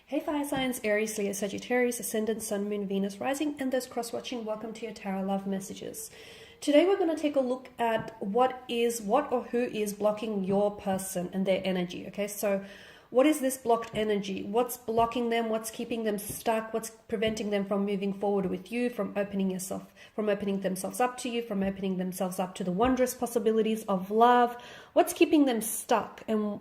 Hey fire signs, Aries, Leo, Sagittarius, Ascendant, Sun, Moon, Venus, Rising, and those cross-watching, welcome to your Tarot Love Messages. Today we're going to take a look at what or who is blocking your person and their energy, okay? So what is this blocked energy? What's blocking them? What's keeping them stuck? What's preventing them from moving forward with you, from opening themselves up to you, from opening themselves up to the wondrous possibilities of love? What's keeping them stuck? And,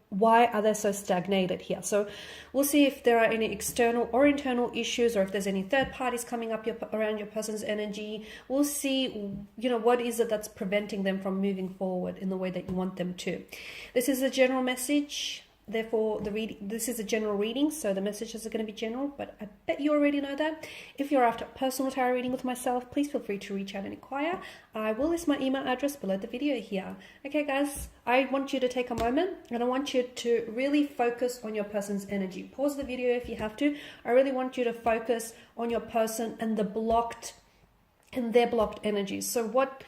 why are they so stagnated here? So we'll see if there are any external or internal issues, or if there's any third parties coming up around your person's energy. We'll see, what is it that's preventing them from moving forward in the way that you want them to. This is a general message. Therefore, this is a general reading, so the messages are going to be general, but I bet you already know that. If you're after a personal tarot reading with myself, please feel free to reach out and inquire. I will list my email address below the video here. Okay, guys, I want you to take a moment, and I want you to really focus on your person's energy. Pause the video if you have to. I really want you to focus on your person and their blocked energies. So what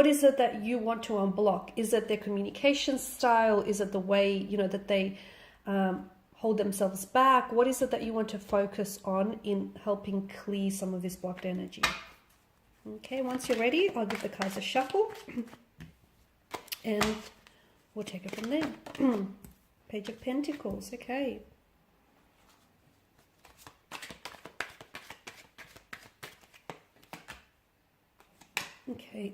is it that you want to unblock? Is it their communication style? Is it the way, that they hold themselves back? What is it that you want to focus on in helping clear some of this blocked energy? Okay, once you're ready, I'll give the cards a shuffle and we'll take it from there. Page of Pentacles, okay. Okay.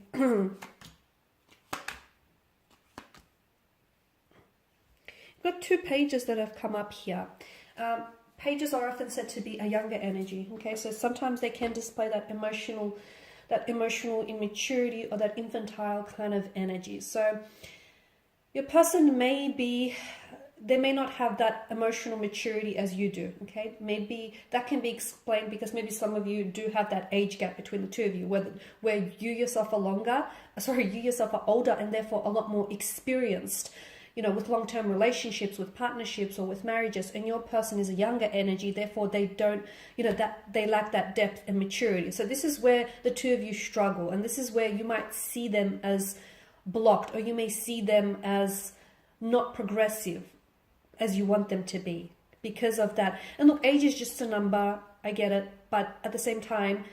Got two pages that have come up here. Pages are often said to be a younger energy. Okay, so sometimes they can display that emotional immaturity or that infantile kind of energy. So your person they may not have that emotional maturity as you do, okay? Maybe that can be explained because maybe some of you do have that age gap between the two of you, where you yourself are older and therefore a lot more experienced, with long-term relationships, with partnerships, or with marriages, and your person is a younger energy, therefore they don't, they lack that depth and maturity. So this is where the two of you struggle, and this is where you might see them as blocked, or you may see them as not progressive as you want them to be because of that. And look, age is just a number, I get it, but at the same time,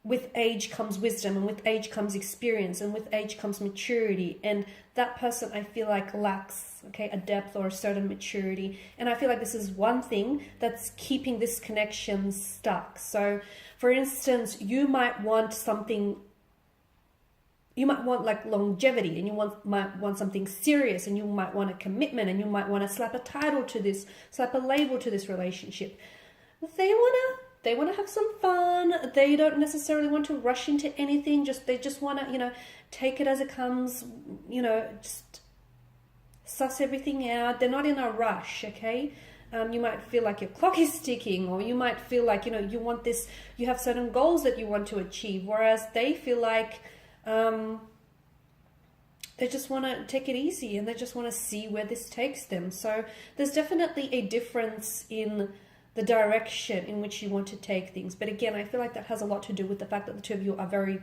with age comes wisdom, and with age comes experience, and with age comes maturity, and that person, I feel like, lacks a depth or a certain maturity, and I feel like this is one thing that's keeping this connection stuck. So for instance, you might want like longevity, and you might want something serious, and you might want a commitment, and you might want to slap a title to this, slap a label to this relationship. They want to have some fun. They don't necessarily want to rush into anything. They just want to, take it as it comes, just suss everything out. They're not in a rush, okay? You might feel like your clock is ticking, or you might feel like, you want this, you have certain goals that you want to achieve, whereas they feel like they just want to take it easy, and they just want to see where this takes them. So there's definitely a difference in the direction in which you want to take things. But again, I feel like that has a lot to do with the fact that the two of you are very,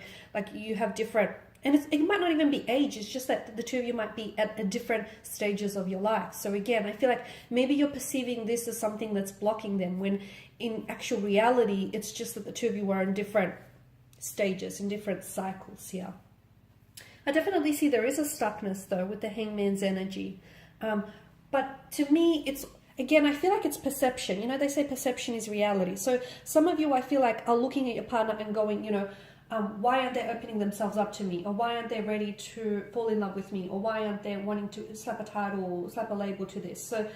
you have different, and it might not even be age, it's just that the two of you might be at different stages of your life. So again, I feel like maybe you're perceiving this as something that's blocking them, when in actual reality, it's just that the two of you are in different stages, in different cycles here. I definitely see there is a stuckness though with the Hangman's energy. But to me, again, I feel like it's perception. They say perception is reality. So some of you, I feel like, are looking at your partner and going, why aren't they opening themselves up to me? Or why aren't they ready to fall in love with me? Or why aren't they wanting to slap a title, slap a label to this? So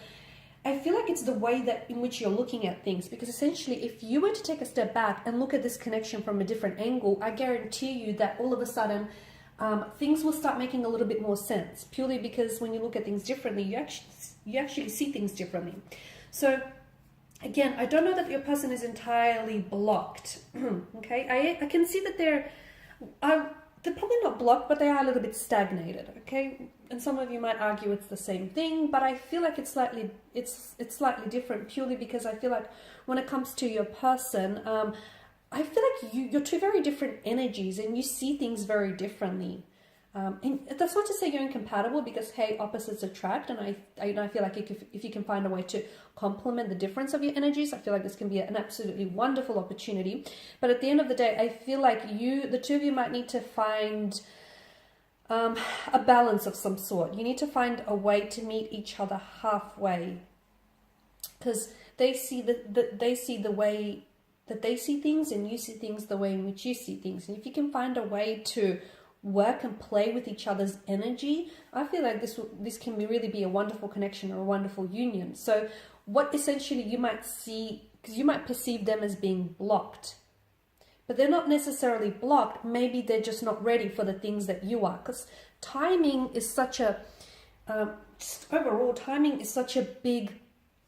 I feel like it's the way in which you're looking at things, because essentially if you were to take a step back and look at this connection from a different angle, I guarantee you that all of a sudden things will start making a little bit more sense, purely because when you look at things differently, you actually see things differently. So again, I don't know that your person is entirely blocked. Okay, I can see that they're probably not blocked, but they are a little bit stagnated. Okay, and some of you might argue it's the same thing, but I feel like it's slightly different, purely because I feel like when it comes to your person, I feel like you're two very different energies, and you see things very differently. And that's not to say you're incompatible, because hey, opposites attract, and I feel like if you can find a way to complement the difference of your energies, I feel like this can be an absolutely wonderful opportunity. But at the end of the day, I feel like the two of you might need to find a balance of some sort. You need to find a way to meet each other halfway, because they see the way that they see things, and you see things the way in which you see things. And if you can find a way to work and play with each other's energy, I feel like this can really be a wonderful connection or a wonderful union. So what essentially you might see, because you might perceive them as being blocked, but they're not necessarily blocked. Maybe they're just not ready for the things that you are, because timing is such a overall, timing is such a big,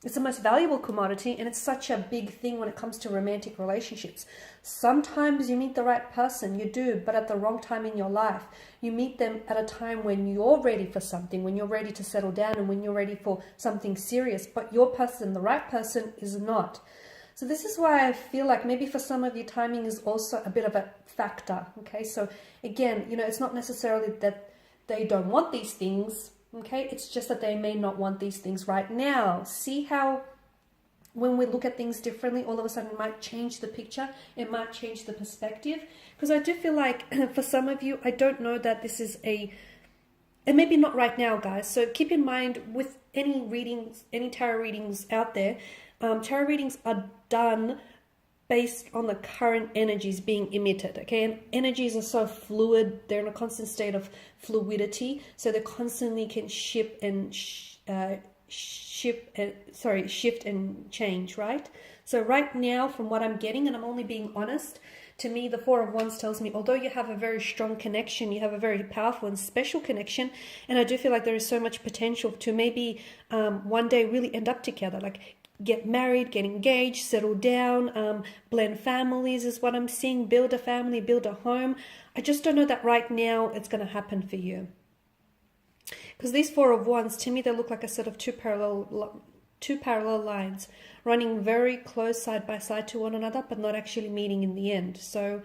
it's the most valuable commodity, and it's such a big thing when it comes to romantic relationships. Sometimes you meet the right person, you do, but at the wrong time in your life. You meet them at a time when you're ready for something, when you're ready to settle down, and when you're ready for something serious, but your person, the right person, is not. So this is why I feel like maybe for some of you, timing is also a bit of a factor, okay? So again, it's not necessarily that they don't want these things, okay? It's just that they may not want these things right now. See how when we look at things differently, all of a sudden it might change the picture, it might change the perspective. Because I do feel like for some of you, I don't know that this is and maybe not right now, guys. So keep in mind with any readings, any tarot readings out there, tarot readings are done based on the current energies being emitted, okay? And energies are so fluid, they're in a constant state of fluidity, so they constantly can shift and change, right? So right now, from what I'm getting, and I'm only being honest, to me, the Four of Wands tells me, although you have a very strong connection, you have a very powerful and special connection, and I do feel like there is so much potential to maybe one day really end up together, like get married, get engaged, settle down, blend families is what I'm seeing, build a family, build a home. I just don't know that right now it's going to happen for you. Because these Four of Wands, to me, they look like a set of two parallel lines running very close side by side to one another, but not actually meeting in the end. So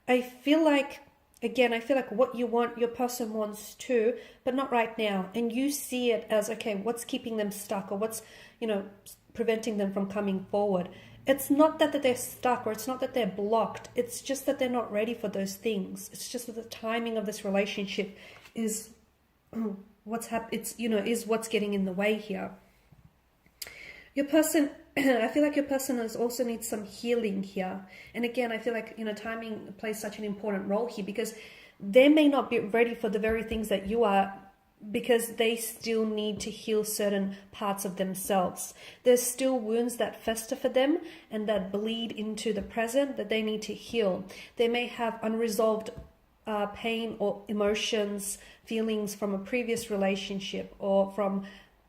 I feel like, again, what you want, your person wants too, but not right now. And you see it as, okay, what's keeping them stuck, or what's, preventing them from coming forward. It's not that they're stuck, or it's not that they're blocked. It's just that they're not ready for those things. It's just that the timing of this relationship is is what's getting in the way here. Your person, I feel like your person also needs some healing here. And again, I feel like, timing plays such an important role here, because they may not be ready for the very things that you are, because they still need to heal certain parts of themselves. There's still wounds that fester for them and that bleed into the present that they need to heal. They may have unresolved pain or emotions, feelings from a previous relationship, or from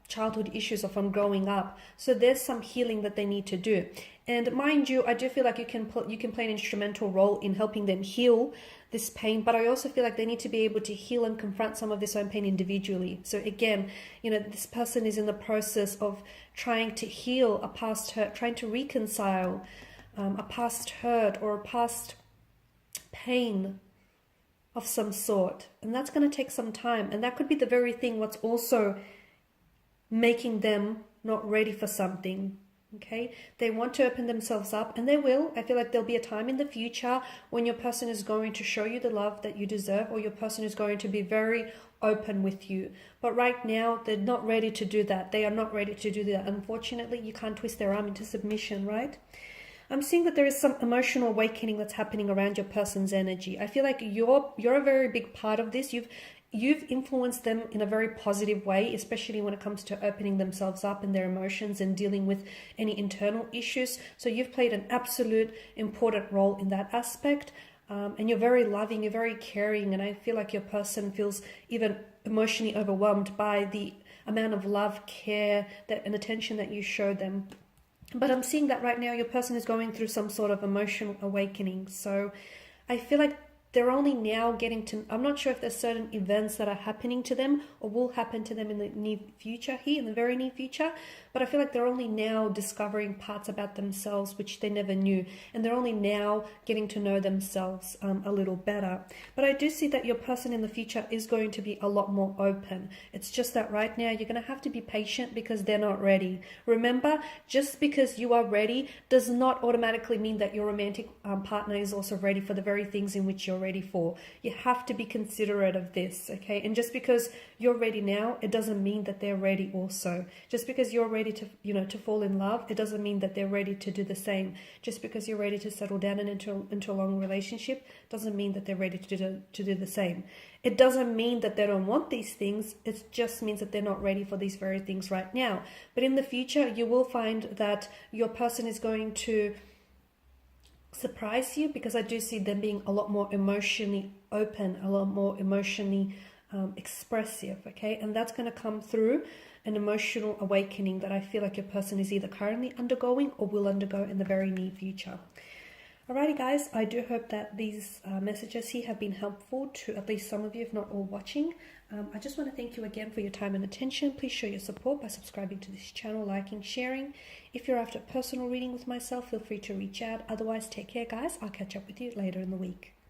childhood issues, or from growing up. So there's some healing that they need to do. And mind you, I do feel like you can play an instrumental role in helping them heal this pain, but I also feel like they need to be able to heal and confront some of this own pain individually. So again, this person is in the process of trying to heal a past hurt, trying to reconcile a past hurt or a past pain of some sort. And that's going to take some time. And that could be the very thing what's also making them not ready for something. Okay, they want to open themselves up, and they will. I feel like there'll be a time in the future when your person is going to show you the love that you deserve, or your person is going to be very open with you. But right now, they're not ready to do that. They are not ready to do that. Unfortunately, you can't twist their arm into submission, right? I'm seeing that there is some emotional awakening that's happening around your person's energy. I feel like you're a very big part of this. You've influenced them in a very positive way, especially when it comes to opening themselves up and their emotions and dealing with any internal issues. So you've played an absolute important role in that aspect. And you're very loving, you're very caring. And I feel like your person feels even emotionally overwhelmed by the amount of love, care, and attention that you show them. But I'm seeing that right now your person is going through some sort of emotional awakening. So I feel like they're only now getting to, I'm not sure if there's certain events that are happening to them or will happen to them in the near future here, in the very near future, but I feel like they're only now discovering parts about themselves which they never knew, and they're only now getting to know themselves a little better. But I do see that your person in the future is going to be a lot more open. It's just that right now you're going to have to be patient because they're not ready. Remember, just because you are ready does not automatically mean that your romantic partner is also ready for the very things in which you're ready for. You have to be considerate of this, okay? And just because you're ready now, it doesn't mean that they're ready also. Just because you're ready to, to fall in love, it doesn't mean that they're ready to do the same. Just because you're ready to settle down and into a long relationship doesn't mean that they're ready to do the same. It doesn't mean that they don't want these things. It just means that they're not ready for these very things right now. But in the future, you will find that your person is going to surprise you, because I do see them being a lot more emotionally open, a lot more emotionally expressive, okay? And that's going to come through an emotional awakening that I feel like your person is either currently undergoing or will undergo in the very near future. Alrighty guys, I do hope that these messages here have been helpful to at least some of you, if not all watching. I just want to thank you again for your time and attention. Please show your support by subscribing to this channel, liking, sharing. If you're after a personal reading with myself, feel free to reach out. Otherwise, take care guys. I'll catch up with you later in the week.